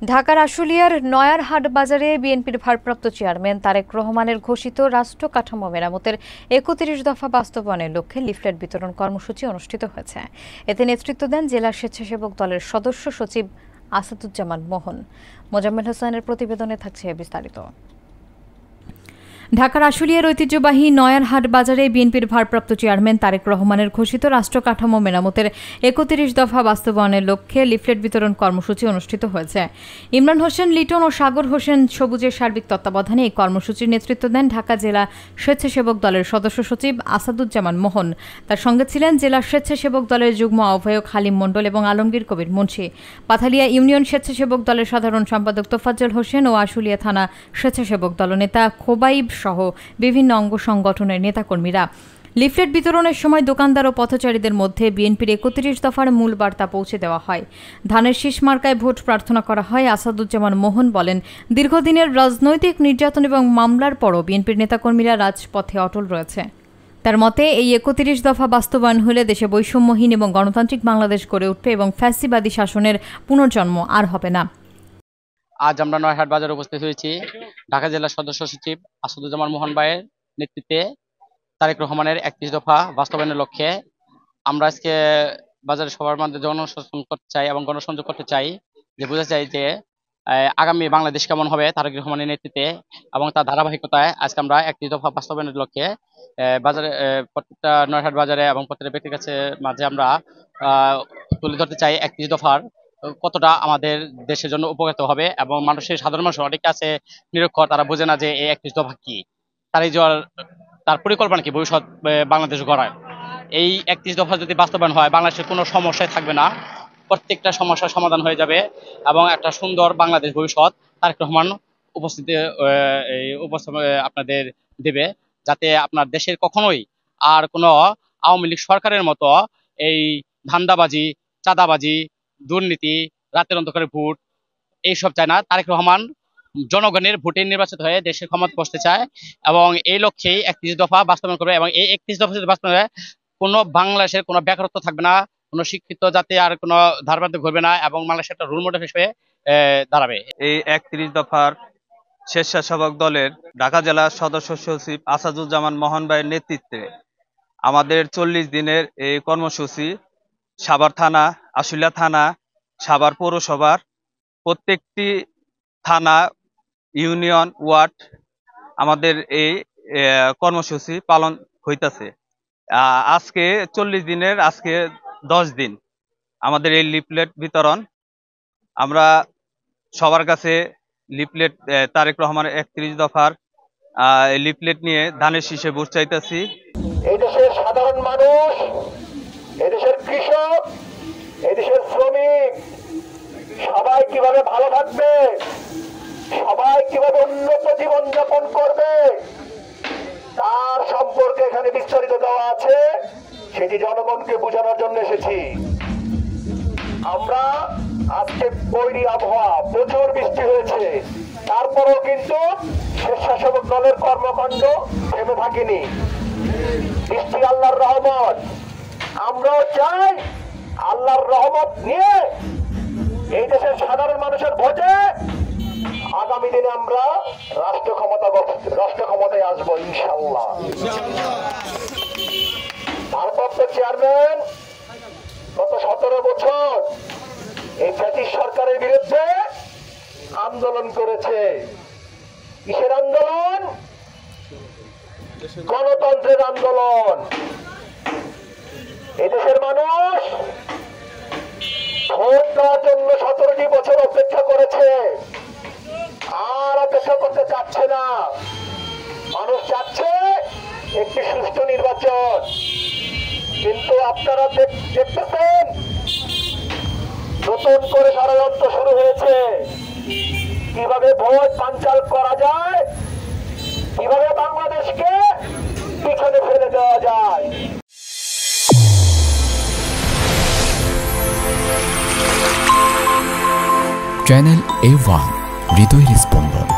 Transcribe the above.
ঢাকার আশুলিয়ার নয়ারহাট বাজারে বিএনপির ভারপ্রাপ্ত চেয়ারম্যান তারেক রহমানের ঘোষিত রাষ্ট্র কাঠামো মেরামতের ৩১ দফা বাস্তবায়নের লক্ষ্যে লিফলেট বিতরণ কর্মসূচি অনুষ্ঠিত হয়েছে। এতে নেতৃত্ব দেন জেলা স্বেচ্ছাসেবক দলের সদস্য সচিব আসাদুজ্জামান মোহন। মোজাম্মেল হোসেনের প্রতিবেদনে থাকছে বিস্তারিত। ঢাকার আশুলিয়ার ঐতিহ্যবাহী নয়ারহাট বাজারে বিএনপির ভারপ্রাপ্ত চেয়ারম্যান তারেক রহমানের ঘোষিত রাষ্ট্র কাঠামো মেরামতের ৩১ দফা বাস্তবায়নের লক্ষ্যে লিফলেট বিতরণ কর্মসূচি অনুষ্ঠিত হয়েছে। ইমরান হোসেন লিটন ও সাগর হোসেন সবুজের সার্বিক তত্ত্বাবধানে এই কর্মসূচির নেতৃত্ব দেন ঢাকা জেলা স্বেচ্ছাসেবক দলের সদস্য সচিব আসাদুজ্জামান মোহন। তার সঙ্গে ছিলেন জেলা স্বেচ্ছাসেবক দলের যুগ্ম আহ্বায়ক হালিম মণ্ডল এবং আলমগীর কবির মুন্সি, পাথালিয়া ইউনিয়ন স্বেচ্ছাসেবক দলের সাধারণ সম্পাদক তোফাজ্জল হোসেন ও আশুলিয়া থানা স্বেচ্ছাসেবক দলনেতা খোবাইব সহ বিভিন্ন অঙ্গ সংগঠনের নেতাকর্মীরা। লিফলেট বিতরণের সময় দোকানদার ও পথচারীদের মধ্যে বিএনপির ৩১ দফার মূল বার্তা পৌঁছে দেওয়া হয়। ধানের শীষ মার্কায় ভোট প্রার্থনা করা হয়। আসাদুজ্জামান মোহন বলেন, দীর্ঘদিনের রাজনৈতিক নির্যাতন এবং মামলার পরও বিএনপির নেতাকর্মীরা রাজপথে অটল রয়েছে। তার মতে এই ৩১ দফা বাস্তবায়ন হলে দেশে বৈষম্যহীন এবং গণতান্ত্রিক বাংলাদেশ গড়ে উঠবে এবং ফ্যাসিবাদী শাসনের পুনর্জন্ম আর হবে না। আজ আমরা নয়ারহাট বাজারে উপস্থিত হয়েছি ঢাকা জেলার সদস্য সচিব আসাদুজ্জামান মোহন ভাইয়ের নেতৃত্বে তারেক রহমানের ৩১ দফা বাস্তবায়নের লক্ষ্যে আমরা আজকে বাজারে সবার মধ্যে জনসচেতন করতে চাই এবং গণসংযোগ করতে চাই, যে বোঝা চাই যে আগামী বাংলাদেশ কেমন হবে তারেক রহমানের নেতৃত্বে এবং তার ধারাবাহিকতায় আজকে আমরা ৩১ দফা বাস্তবায়নের লক্ষ্যে বাজারে প্রত্যেকটা নয়ারহাট বাজারে এবং প্রত্যেকটা ব্যক্তির কাছে মাঝে আমরা তুলে ধরতে চাই ৩১ দফার কতটা আমাদের দেশের জন্য উপকারিত হবে এবং মানুষের সাধারণ মানুষ অনেক কাছে নিরক্ষর, তারা বোঝে না যে এই ৩১ দফা কি, তার পরিকল্পনা কি ভবিষ্যৎ বাংলাদেশ গড়ায়। এই ৩১ দফা যদি বাস্তবায়ন হয় বাংলাদেশের কোনো সমস্যাই থাকবে না, প্রত্যেকটা সমস্যার সমাধান হয়ে যাবে এবং একটা সুন্দর বাংলাদেশ ভবিষ্যৎ তারেক রহমান আপনাদের দেবে, যাতে আপনার দেশের কখনোই আর কোনো আওয়ামী লীগ সরকারের মতো এই ধান্দাবাজি, চাঁদাবাজি, দুর্নীতি, রাতের অন্ধকারে ভোট এইসব চায় না। তারেক রহমান জনগণের ভোটে নির্বাচিত হয়ে দেশের ক্ষমতা বসতে চায় এবং এই লক্ষ্যেই ৩১ দফা বাস্তবায়ন করবে এবং এই ৩১ দফা যদি বাস্তবায়ন হয় কোনো বাংলাদেশের কোনো বেকারত্ব থাকবে না, কোনো শিক্ষিত জাতি আর কোনো ধারবান্ধব ঘটবে না এবং বাংলাদেশের একটা রোল মডেল হিসেবে দাঁড়াবে। এই ৩১ দফার স্বেচ্ছাসেবক দলের ঢাকা জেলার সদস্য সচিব আসাদুজ্জামান মোহন ভাইয়ের নেতৃত্বে আমাদের ৪০ দিনের এই কর্মসূচি সাভার থানা, আশুলিয়া থানা, সাভার পৌরসভার প্রত্যেকটি থানা, ইউনিয়ন, ওয়ার্ড আমাদের এই কর্মসূচি পালন হইতেছে। আজকে ৪০ দিনের আজকে ১০ দিন আমাদের এই লিফলেট বিতরণ। আমরা সবার কাছে লিফলেট তারেক রহমানের ৩১ দফার লিফলেট নিয়ে ধানের শীষে ভোট চাইতেছি। এদেশের সাধারণ মানুষ, এদেশের কৃষক, এদেশের শ্রমিক সবাই কিভাবে ভালো থাকবে, সবাই কিভাবে উন্নত জীবন যাপন করবে তার সম্পর্কে এখানে বিস্তারিত দেওয়া আছে, সেটি জনগণকে বোঝানোর জন্য এসেছি। আমরা আজকে বৈরী আবহাওয়া, প্রচুর বৃষ্টি হয়েছে, তারপরেও কিন্তু স্বেচ্ছাসেবক দলের কর্মকাণ্ড থেমে থাকেনি। বৃষ্টি আল্লাহর রহমত, আমরাও চাই আল্লাহর রহমত নিয়ে এই দেশের সাধারণ মানুষের ভোটে আগামী দিনে আমরা রাষ্ট্র ক্ষমতায় আসবো ইনশাআল্লাহ। ভারপ্রাপ্ত চেয়ারম্যান গত ১৭ বছর এই ব্রিটিশ সরকারের বিরুদ্ধে আন্দোলন করেছে। কিসের আন্দোলন? গণতন্ত্রের আন্দোলন। এদেশের মানুষ ভোট দেওয়ার জন্য ১৭টি বছর অপেক্ষা করেছে, আর অপেক্ষা করতে চাচ্ছে না। মানুষ চাচ্ছে একটি সুষ্ঠু নির্বাচন, কিন্তু আপনারা দেখতেছেন নতুন করে ষড়যন্ত্র শুরু হয়েছে। কিভাবে ভোট বানচাল করা যায়, কিভাবে বাংলাদেশকে পিছনে ফেলে দেওয়া যায়। চ্যানেল A1 হৃদয়ের স্পন্দন।